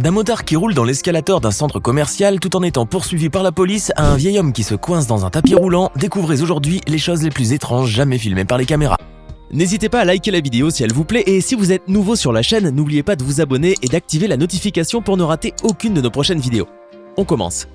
D'un motard qui roule dans l'escalator d'un centre commercial tout en étant poursuivi par la police à un vieil homme qui se coince dans un tapis roulant, découvrez aujourd'hui les choses les plus étranges jamais filmées par les caméras. N'hésitez pas à liker la vidéo si elle vous plaît et si vous êtes nouveau sur la chaîne, n'oubliez pas de vous abonner et d'activer la notification pour ne rater aucune de nos prochaines vidéos. On commence.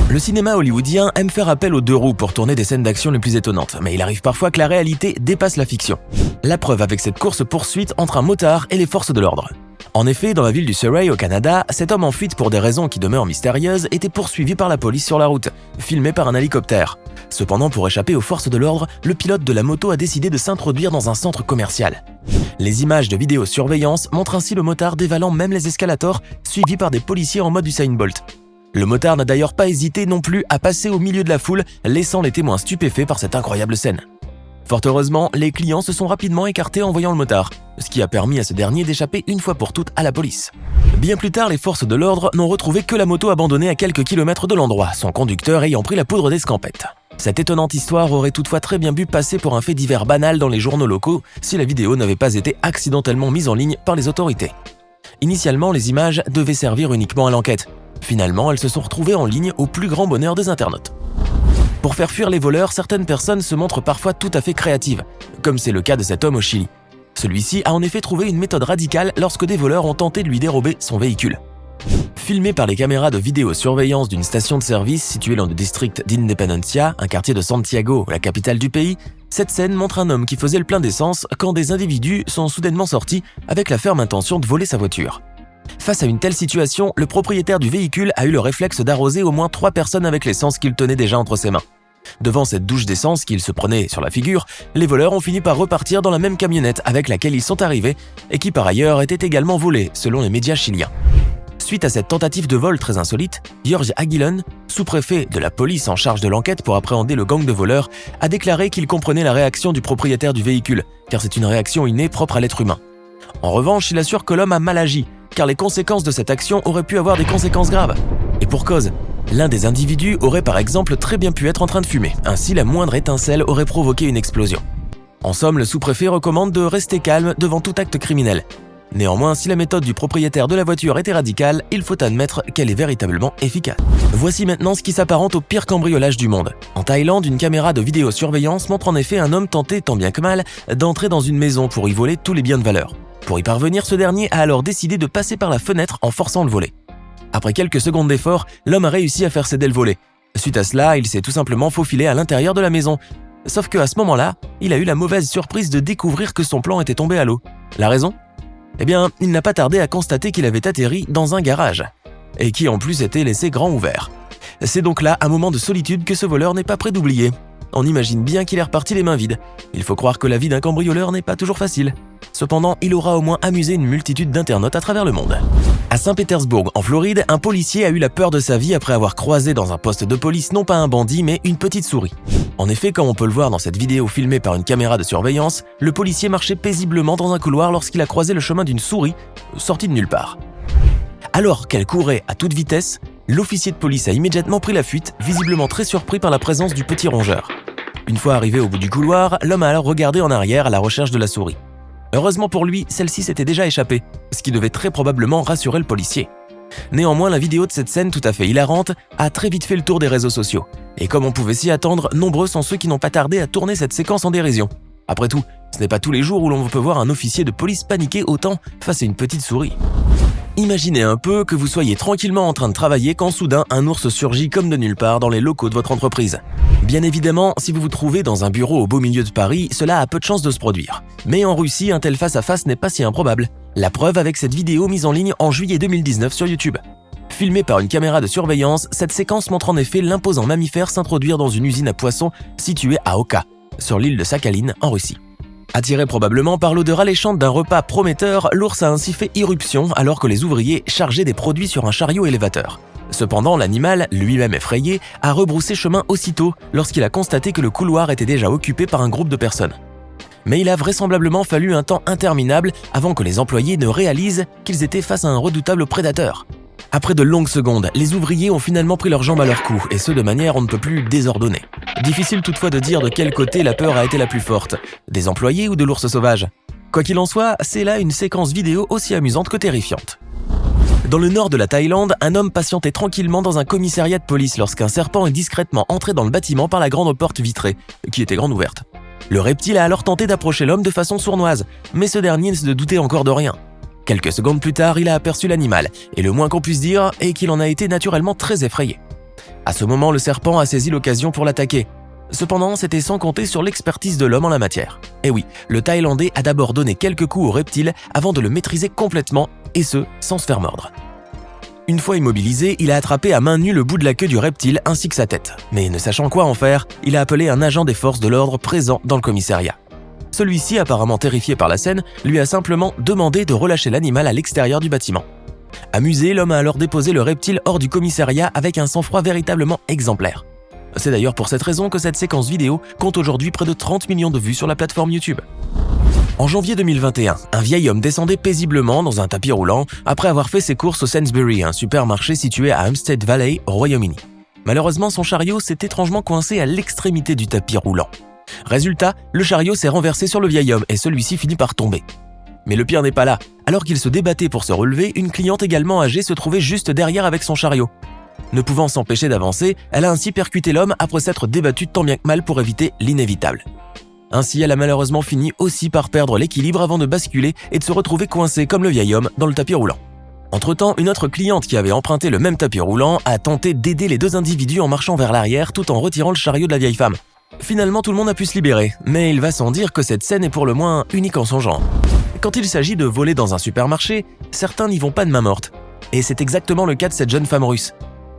Le cinéma hollywoodien aime faire appel aux deux roues pour tourner des scènes d'action les plus étonnantes, mais il arrive parfois que la réalité dépasse la fiction. La preuve avec cette course-poursuite entre un motard et les forces de l'ordre. En effet, dans la ville du Surrey au Canada, cet homme en fuite pour des raisons qui demeurent mystérieuses était poursuivi par la police sur la route, filmé par un hélicoptère. Cependant, pour échapper aux forces de l'ordre, le pilote de la moto a décidé de s'introduire dans un centre commercial. Les images de vidéosurveillance montrent ainsi le motard dévalant même les escalators, suivi par des policiers en mode Usain Bolt. Le motard n'a d'ailleurs pas hésité non plus à passer au milieu de la foule, laissant les témoins stupéfaits par cette incroyable scène. Fort heureusement, les clients se sont rapidement écartés en voyant le motard, ce qui a permis à ce dernier d'échapper une fois pour toutes à la police. Bien plus tard, les forces de l'ordre n'ont retrouvé que la moto abandonnée à quelques kilomètres de l'endroit, son conducteur ayant pris la poudre d'escampette. Cette étonnante histoire aurait toutefois très bien pu passer pour un fait divers banal dans les journaux locaux si la vidéo n'avait pas été accidentellement mise en ligne par les autorités. Initialement, les images devaient servir uniquement à l'enquête. Finalement, elles se sont retrouvées en ligne au plus grand bonheur des internautes. Pour faire fuir les voleurs, certaines personnes se montrent parfois tout à fait créatives, comme c'est le cas de cet homme au Chili. Celui-ci a en effet trouvé une méthode radicale lorsque des voleurs ont tenté de lui dérober son véhicule. Filmé par les caméras de vidéosurveillance d'une station de service située dans le district d'Independencia, un quartier de Santiago, la capitale du pays, cette scène montre un homme qui faisait le plein d'essence quand des individus sont soudainement sortis avec la ferme intention de voler sa voiture. Face à une telle situation, le propriétaire du véhicule a eu le réflexe d'arroser au moins 3 personnes avec l'essence qu'il tenait déjà entre ses mains. Devant cette douche d'essence qu'il se prenait sur la figure, les voleurs ont fini par repartir dans la même camionnette avec laquelle ils sont arrivés et qui par ailleurs était également volée, selon les médias chiliens. Suite à cette tentative de vol très insolite, Jorge Aguilón, sous-préfet de la police en charge de l'enquête pour appréhender le gang de voleurs, a déclaré qu'il comprenait la réaction du propriétaire du véhicule, car c'est une réaction innée propre à l'être humain. En revanche, il assure que l'homme a mal agi, car les conséquences de cette action auraient pu avoir des conséquences graves. Et pour cause, l'un des individus aurait par exemple très bien pu être en train de fumer, ainsi la moindre étincelle aurait provoqué une explosion. En somme, le sous-préfet recommande de rester calme devant tout acte criminel. Néanmoins, si la méthode du propriétaire de la voiture était radicale, il faut admettre qu'elle est véritablement efficace. Voici maintenant ce qui s'apparente au pire cambriolage du monde. En Thaïlande, une caméra de vidéosurveillance montre en effet un homme tenter, tant bien que mal, d'entrer dans une maison pour y voler tous les biens de valeur. Pour y parvenir, ce dernier a alors décidé de passer par la fenêtre en forçant le volet. Après quelques secondes d'effort, l'homme a réussi à faire céder le volet. Suite à cela, il s'est tout simplement faufilé à l'intérieur de la maison. Sauf qu'à ce moment-là, il a eu la mauvaise surprise de découvrir que son plan était tombé à l'eau. La raison ? Eh bien, il n'a pas tardé à constater qu'il avait atterri dans un garage, et qui en plus était laissé grand ouvert. C'est donc là un moment de solitude que ce voleur n'est pas prêt d'oublier. On imagine bien qu'il est reparti les mains vides. Il faut croire que la vie d'un cambrioleur n'est pas toujours facile. Cependant, il aura au moins amusé une multitude d'internautes à travers le monde. À Saint-Pétersbourg, en Floride, un policier a eu la peur de sa vie après avoir croisé dans un poste de police non pas un bandit, mais une petite souris. En effet, comme on peut le voir dans cette vidéo filmée par une caméra de surveillance, le policier marchait paisiblement dans un couloir lorsqu'il a croisé le chemin d'une souris, sortie de nulle part. Alors qu'elle courait à toute vitesse, l'officier de police a immédiatement pris la fuite, visiblement très surpris par la présence du petit rongeur. Une fois arrivé au bout du couloir, l'homme a alors regardé en arrière à la recherche de la souris. Heureusement pour lui, celle-ci s'était déjà échappée, ce qui devait très probablement rassurer le policier. Néanmoins, la vidéo de cette scène tout à fait hilarante a très vite fait le tour des réseaux sociaux. Et comme on pouvait s'y attendre, nombreux sont ceux qui n'ont pas tardé à tourner cette séquence en dérision. Après tout, ce n'est pas tous les jours où l'on peut voir un officier de police paniquer autant face à une petite souris. Imaginez un peu que vous soyez tranquillement en train de travailler quand soudain un ours surgit comme de nulle part dans les locaux de votre entreprise. Bien évidemment, si vous vous trouvez dans un bureau au beau milieu de Paris, cela a peu de chances de se produire. Mais en Russie, un tel face-à-face n'est pas si improbable. La preuve avec cette vidéo mise en ligne en juillet 2019 sur YouTube. Filmée par une caméra de surveillance, cette séquence montre en effet l'imposant mammifère s'introduire dans une usine à poissons située à Oka, sur l'île de Sakhaline, en Russie. Attiré probablement par l'odeur alléchante d'un repas prometteur, l'ours a ainsi fait irruption alors que les ouvriers chargeaient des produits sur un chariot élévateur. Cependant, l'animal, lui-même effrayé, a rebroussé chemin aussitôt lorsqu'il a constaté que le couloir était déjà occupé par un groupe de personnes. Mais il a vraisemblablement fallu un temps interminable avant que les employés ne réalisent qu'ils étaient face à un redoutable prédateur. Après de longues secondes, les ouvriers ont finalement pris leurs jambes à leur cou, et ce de manière on ne peut plus désordonnée. Difficile toutefois de dire de quel côté la peur a été la plus forte, des employés ou de l'ours sauvage. Quoi qu'il en soit, c'est là une séquence vidéo aussi amusante que terrifiante. Dans le nord de la Thaïlande, un homme patientait tranquillement dans un commissariat de police lorsqu'un serpent est discrètement entré dans le bâtiment par la grande porte vitrée, qui était grande ouverte. Le reptile a alors tenté d'approcher l'homme de façon sournoise, mais ce dernier ne se doutait encore de rien. Quelques secondes plus tard, il a aperçu l'animal, et le moins qu'on puisse dire est qu'il en a été naturellement très effrayé. À ce moment, le serpent a saisi l'occasion pour l'attaquer. Cependant, c'était sans compter sur l'expertise de l'homme en la matière. Et oui, le Thaïlandais a d'abord donné quelques coups au reptile avant de le maîtriser complètement, et ce, sans se faire mordre. Une fois immobilisé, il a attrapé à main nue le bout de la queue du reptile ainsi que sa tête. Mais ne sachant quoi en faire, il a appelé un agent des forces de l'ordre présent dans le commissariat. Celui-ci, apparemment terrifié par la scène, lui a simplement demandé de relâcher l'animal à l'extérieur du bâtiment. Amusé, l'homme a alors déposé le reptile hors du commissariat avec un sang-froid véritablement exemplaire. C'est d'ailleurs pour cette raison que cette séquence vidéo compte aujourd'hui près de 30 millions de vues sur la plateforme YouTube. En janvier 2021, un vieil homme descendait paisiblement dans un tapis roulant après avoir fait ses courses au Sainsbury, un supermarché situé à Hampstead Valley, au Royaume-Uni. Malheureusement, son chariot s'est étrangement coincé à l'extrémité du tapis roulant. Résultat, le chariot s'est renversé sur le vieil homme et celui-ci finit par tomber. Mais le pire n'est pas là. Alors qu'il se débattait pour se relever, une cliente également âgée se trouvait juste derrière avec son chariot. Ne pouvant s'empêcher d'avancer, elle a ainsi percuté l'homme après s'être débattue tant bien que mal pour éviter l'inévitable. Ainsi, elle a malheureusement fini aussi par perdre l'équilibre avant de basculer et de se retrouver coincée comme le vieil homme dans le tapis roulant. Entre-temps, une autre cliente qui avait emprunté le même tapis roulant a tenté d'aider les deux individus en marchant vers l'arrière tout en retirant le chariot de la vieille femme. Finalement, tout le monde a pu se libérer, mais il va sans dire que cette scène est pour le moins unique en son genre. Quand il s'agit de voler dans un supermarché, certains n'y vont pas de main morte. Et c'est exactement le cas de cette jeune femme russe.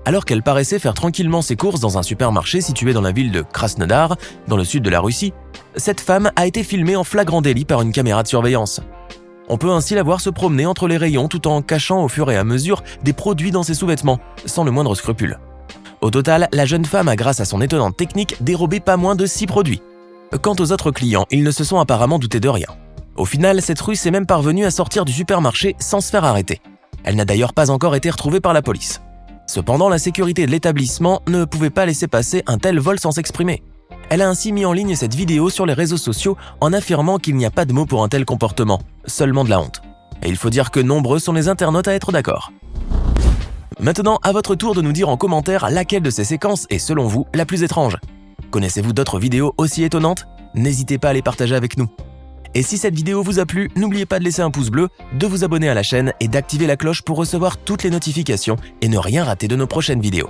Alors qu'elle paraissait faire tranquillement ses courses dans un supermarché situé dans la ville de Krasnodar, dans le sud de la Russie, cette femme a été filmée en flagrant délit par une caméra de surveillance. On peut ainsi la voir se promener entre les rayons tout en cachant au fur et à mesure des produits dans ses sous-vêtements, sans le moindre scrupule. Au total, la jeune femme a, grâce à son étonnante technique, dérobé pas moins de 6 produits. Quant aux autres clients, ils ne se sont apparemment doutés de rien. Au final, cette Russe est même parvenue à sortir du supermarché sans se faire arrêter. Elle n'a d'ailleurs pas encore été retrouvée par la police. Cependant, la sécurité de l'établissement ne pouvait pas laisser passer un tel vol sans s'exprimer. Elle a ainsi mis en ligne cette vidéo sur les réseaux sociaux en affirmant qu'il n'y a pas de mots pour un tel comportement, seulement de la honte. Et il faut dire que nombreux sont les internautes à être d'accord. Maintenant, à votre tour de nous dire en commentaire laquelle de ces séquences est selon vous la plus étrange. Connaissez-vous d'autres vidéos aussi étonnantes? N'hésitez pas à les partager avec nous. Et si cette vidéo vous a plu, n'oubliez pas de laisser un pouce bleu, de vous abonner à la chaîne et d'activer la cloche pour recevoir toutes les notifications et ne rien rater de nos prochaines vidéos.